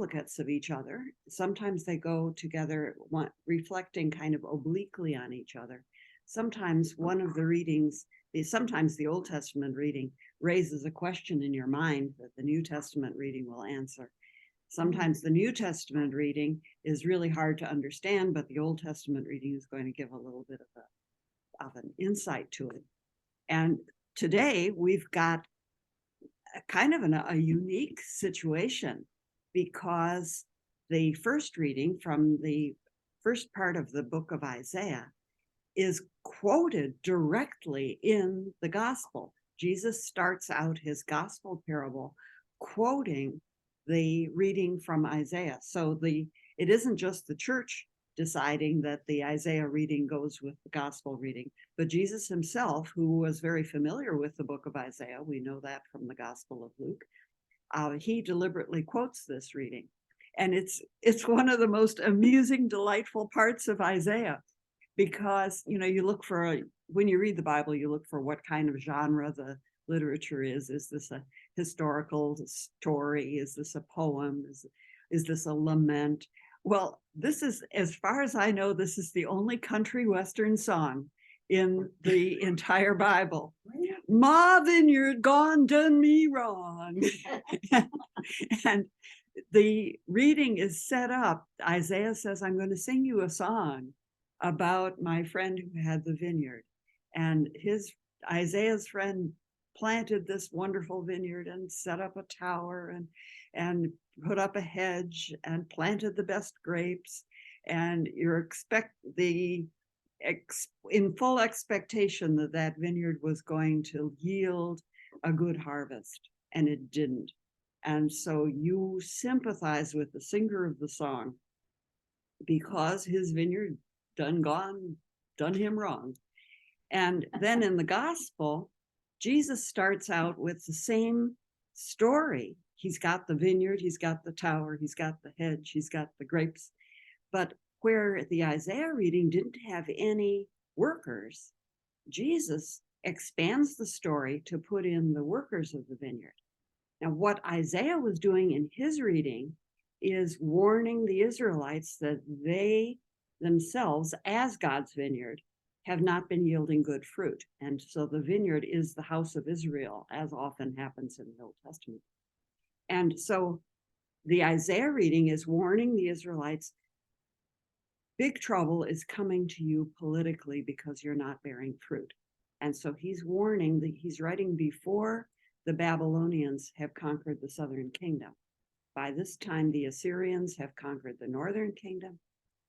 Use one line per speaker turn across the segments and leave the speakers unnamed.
duplicates of each other. Sometimes they go together, reflecting kind of obliquely on each other. Sometimes one of the readings, sometimes the Old Testament reading raises a question in your mind that the New Testament reading will answer. Sometimes the New Testament reading is really hard to understand, but the Old Testament reading is going to give a little bit of an insight to it. And today we've got kind of a unique situation, because the first reading from the first part of the book of Isaiah is quoted directly in the gospel. Jesus starts out his gospel parable quoting the reading from Isaiah. So it isn't just the church deciding that the Isaiah reading goes with the gospel reading, but Jesus himself, who was very familiar with the book of Isaiah, we know that from the Gospel of Luke, he deliberately quotes this reading. And it's one of the most amusing, delightful parts of Isaiah, because, you look for, when you read the Bible, you look for what kind of genre the literature is. Is this a historical story? Is this a poem? Is this a lament? Well, this is, as far as I know, this is the only country western song in the entire Bible. Ma vineyard gone, done me wrong. And the reading is set up. Isaiah says, I'm going to sing you a song about my friend who had the vineyard. And Isaiah's friend planted this wonderful vineyard and set up a tower and put up a hedge and planted the best grapes. And you're in full expectation that that vineyard was going to yield a good harvest, and it didn't. And so you sympathize with the singer of the song, because his vineyard done him wrong. And then in the gospel, Jesus starts out with the same story. He's got the vineyard, he's got the tower, he's got the hedge, he's got the grapes. But where the Isaiah reading didn't have any workers, Jesus expands the story to put in the workers of the vineyard. Now, what Isaiah was doing in his reading is warning the Israelites that they themselves, as God's vineyard, have not been yielding good fruit. And so the vineyard is the house of Israel, as often happens in the Old Testament. And so the Isaiah reading is warning the Israelites, big trouble is coming to you politically because you're not bearing fruit. And so he's warning, that he's writing before the Babylonians have conquered the southern kingdom. By this time, the Assyrians have conquered the northern kingdom,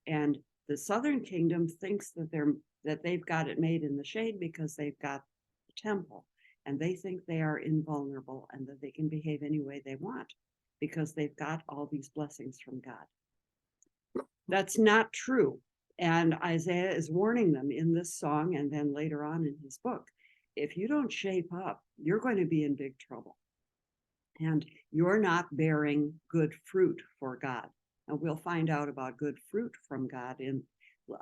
and the southern kingdom thinks that they've got it made in the shade because they've got the temple, and they think they are invulnerable and that they can behave any way they want because they've got all these blessings from God. That's not true. And Isaiah is warning them in this song, and then later on in his book, if you don't shape up, you're going to be in big trouble. And you're not bearing good fruit for God. And we'll find out about good fruit from God in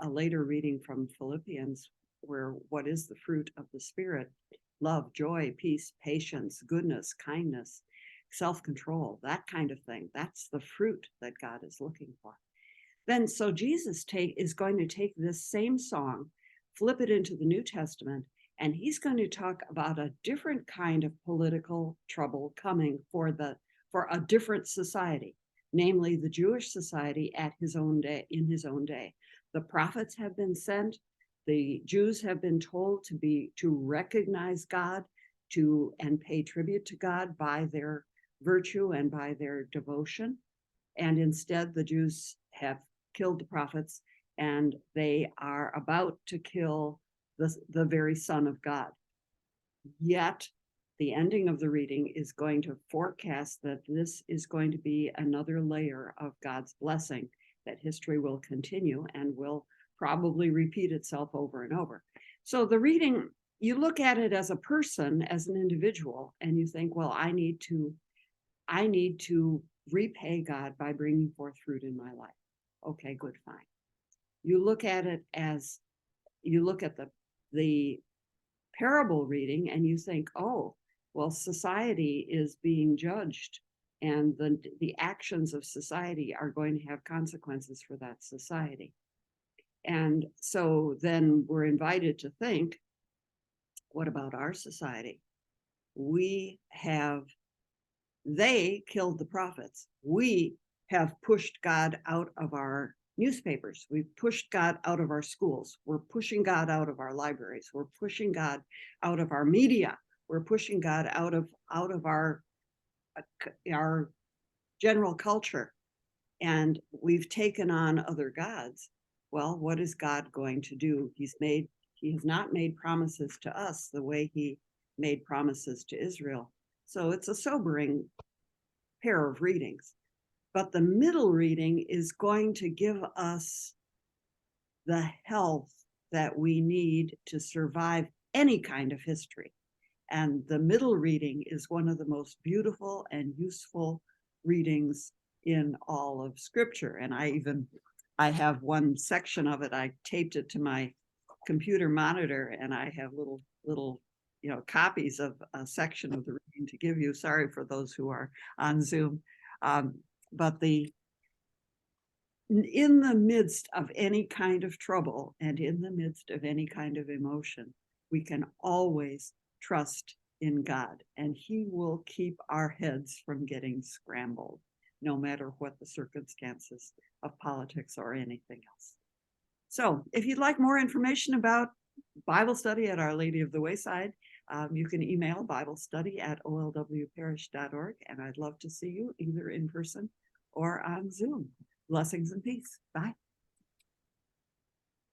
a later reading from Philippians, where what is the fruit of the Spirit? Love, joy, peace, patience, goodness, kindness, self-control, that kind of thing. That's the fruit that God is looking for. Then, so Jesus is going to take this same song, flip it into the New Testament, and he's going to talk about a different kind of political trouble coming for a different society, namely the Jewish society in his own day. The prophets have been sent. The Jews have been told to recognize God, and pay tribute to God by their virtue and by their devotion. And instead, the Jews have killed the prophets, and they are about to kill the very Son of God. Yet, the ending of the reading is going to forecast that this is going to be another layer of God's blessing, that history will continue and will probably repeat itself over and over. So the reading, you look at it as a person, as an individual, and you think, well, I need to repay God by bringing forth fruit in my life. Okay, good, fine. You look at it as, you look at the parable reading and you think, oh, well, society is being judged and the actions of society are going to have consequences for that society. And so then we're invited to think, what about our society? They killed the prophets. We have pushed God out of our newspapers. We've pushed God out of our schools. We're pushing God out of our libraries. We're pushing God out of our media. We're pushing God out of our general culture. And we've taken on other gods. Well, what is God going to do? He has not made promises to us the way he made promises to Israel. So it's a sobering pair of readings. But the middle reading is going to give us the health that we need to survive any kind of history. And the middle reading is one of the most beautiful and useful readings in all of Scripture. And I have one section of it. I taped it to my computer monitor, and I have little copies of a section of the reading to give you. Sorry for those who are on Zoom. But in the midst of any kind of trouble and in the midst of any kind of emotion, we can always trust in God, and he will keep our heads from getting scrambled, no matter what the circumstances of politics or anything else. So if you'd like more information about Bible study at Our Lady of the Wayside, you can email BibleStudy@olwparish.org, and I'd love to see you either in person or on Zoom. Blessings and peace. Bye.